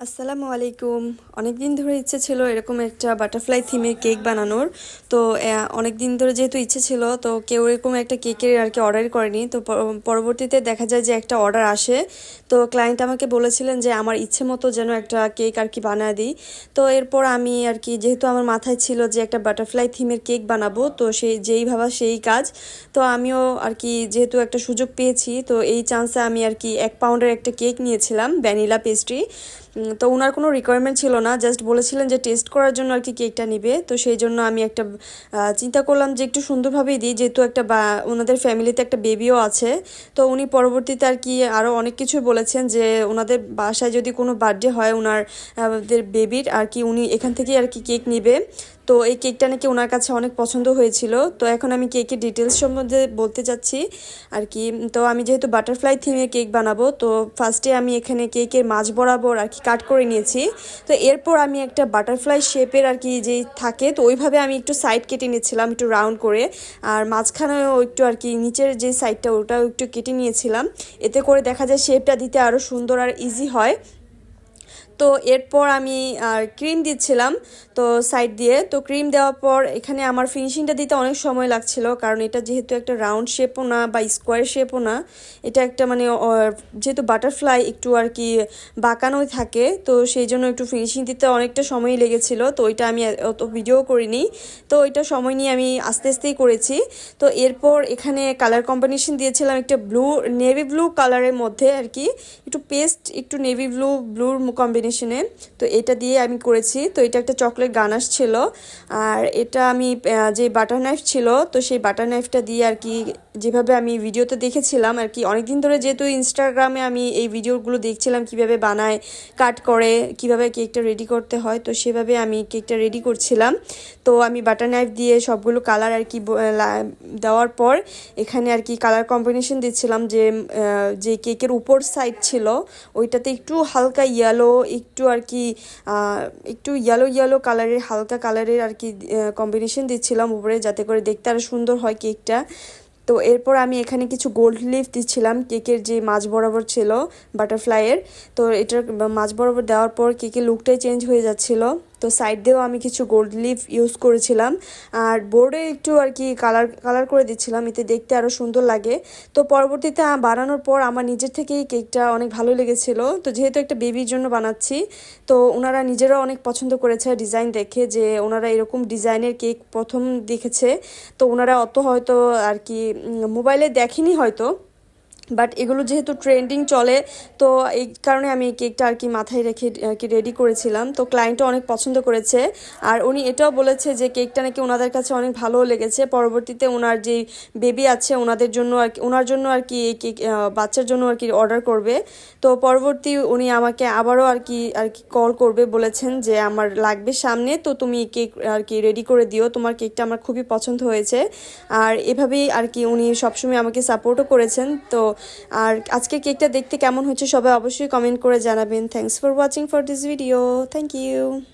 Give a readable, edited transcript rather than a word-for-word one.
আসসালামু আলাইকুম। অনেক দিন ধরে ইচ্ছে ছিল এরকম একটা বাটারফ্লাই থিমের কেক বানানোর। তো অনেক দিন ধরে যেহেতু ইচ্ছে ছিল, তো কেউ এরকম একটা কেকের আর কি অর্ডার করেনি। তো পরবর্তীতে দেখা যায় যে একটা অর্ডার আসে। তো ক্লায়েন্ট আমাকে বলেছিলেন যে আমার ইচ্ছে মতো যেন একটা কেক আর কি বানিয়ে দিই। তো এরপর আমি আর কি, যেহেতু আমার মাথায় ছিল যে একটা বাটারফ্লাই থিমের কেক বানাবো, তো সেই যেই ভাবা সেই কাজ। তো আমিও আর কি যেহেতু একটা সুযোগ পেয়েছি, তো এই চান্সে আমি আর কি 1 পাউন্ডের একটা কেক নিয়েছিলাম, ভ্যানিলা পেস্ট্রি। তো ওনার কোনো রিকোয়ারমেন্ট ছিল না, জাস্ট বলেছিলেন যে টেস্ট করার জন্য আর কি কেকটা নিবে। তো সেই জন্য আমি একটা চিন্তা করলাম যে একটু সুন্দরভাবেই দিই, যেহেতু একটা ওনাদের ফ্যামিলিতে একটা বেবিও আছে। তো উনি পরবর্তীতে আর কি আরও অনেক কিছুই বলেছেন যে ওনাদের বাসায় যদি কোনো বার্থডে হয় ওনার বেবির আর কি, উনি এখান থেকেই আর কি কেক নিবে। তো এই কেকটা নাকি ওনার কাছে অনেক পছন্দ হয়েছিল। তো এখন আমি কেকের ডিটেলস সম্বন্ধে বলতে যাচ্ছি আর কি। তো আমি যেহেতু বাটারফ্লাই থিমে কেক বানাবো, তো ফার্স্টে আমি এখানে কেকের মাঝ বরাবর আর কি কাট করে নিয়েছি। তো এরপর আমি একটা বাটারফ্লাই শেপের আর কি যেই থাকে, তো ওইভাবে আমি একটু সাইড কেটে নিয়েছিলাম একটু রাউন্ড করে। আর মাঝখানেও একটু আর কি নিচের যে সাইডটা ওটাও একটু কেটে নিয়েছিলাম। এতে করে দেখা যায় শেপটা দিতে আরও সুন্দর আর ইজি হয়। তো এরপর আমি ক্রিম দিচ্ছিলাম তো সাইড দিয়ে। তো ক্রিম দেওয়ার পর এখানে আমার ফিনিশিংটা দিতে অনেক সময় লাগছিল, কারণ এটা যেহেতু একটা রাউন্ড শেপও না বা স্কোয়ার শেপও না, এটা একটা মানে যেহেতু বাটারফ্লাই একটু আর কি বাঁকানোই থাকে, তো সেই জন্য একটু ফিনিশিং দিতে অনেকটা সময় লেগেছিল। তো ওইটা আমি অত ভিডিও করিনি, তো ওইটা সময় নিয়ে আমি আস্তে আস্তেই করেছি। তো এরপর এখানে কালার কম্বিনেশন দিয়েছিলাম একটা নেভি ব্লু কালারের মধ্যে আর কি, একটু পেস্ট একটু নেভি ব্লুর কম্বিনেশনে। তো এটা দিয়ে আমি করেছি। তো এটা একটা চকলেট গানাশ ছিল। আর এটা আমি যে বাটার নাইফ ছিল, তো সেই বাটার নাইফটা দিয়ে আর কি যেভাবে আমি ভিডিওতে দেখেছিলাম আর কি, অনেকদিন ধরে যেহেতু ইনস্টাগ্রামে আমি এই ভিডিওগুলো দেখছিলাম কিভাবে বানায়, কাট করে, কিভাবে কেকটা রেডি করতে হয়, তো সেভাবে আমি কেকটা রেডি করছিলাম। তো আমি বাটার নাইফ দিয়ে সবগুলো কালার আর কি দেওয়ার পর এখানে আর কি কালার কম্বিনেশন দিচ্ছিলাম, যে কেকের উপর সাইড ছিল ওইটাতে একটু হালকা ইয়েলো, একটু আর কি একটু ইয়েলো কালারের, হালকা কালারের আর কি কম্বিনেশন দিচ্ছিলাম উপরে, যাতে করে দেখতে আরও সুন্দর হয় কেকটা। তো এরপর আমি এখানে কিছু গোল্ড লিফ দিচ্ছিলাম কেকের যে মাঝ বরাবর ছিল বাটারফ্লাইয়ের। তো এটার মাঝ বরাবর দেওয়ার পর কেকের লুকটাই চেঞ্জ হয়ে যাচ্ছিল। তো সাইড দিয়েও আমি কিছু গোল্ড লিফ ইউজ করেছিলাম। আর বোর্ডে একটু আর কি কালার করে দিচ্ছিলাম, এতে দেখতে আরও সুন্দর লাগে। তো পরবর্তীতে বানানোর পর আমার নিজের থেকেই কেকটা অনেক ভালো লেগেছিল। তো যেহেতু একটা বেবির জন্য বানাচ্ছি, তো ওনারা নিজেরাও অনেক পছন্দ করেছে ডিজাইন দেখে, যে ওনারা এরকম ডিজাইনের কেক প্রথম দেখেছে। তো ওনারা অত হয়তো আর কি মোবাইলে দেখেনি হয়তো, বাট এগুলো যেহেতু ট্রেন্ডিং চলে, তো এই কারণে আমি এই কেকটা আর কি মাথায় রেখে আর কি রেডি করেছিলাম। তো ক্লায়েন্টও অনেক পছন্দ করেছে। আর উনি এটাও বলেছে যে কেকটা নাকি ওনাদের কাছে অনেক ভালো লেগেছে। পরবর্তীতে ওনার যে বেবি আছে ওনাদের জন্য আর কি, ওনার জন্য আর কি এই কেক বাচ্চার জন্য আর কি অর্ডার করবে। তো পরবর্তী উনি আমাকে আবারও আর কি কল করবে বলেছেন যে আমার লাগবে সামনে, তো তুমি কেক আর কি রেডি করে দিও, তোমার কেকটা আমার খুবই পছন্দ হয়েছে। আর এভাবেই আর কি উনি সবসময় আমাকে সাপোর্টও করেছেন। তো আর আজকে কেকটা দেখতে কেমন হচ্ছে সবাই অবশ্যই কমেন্ট করে জানাবেন। Thanks for watching for this video. Thank you.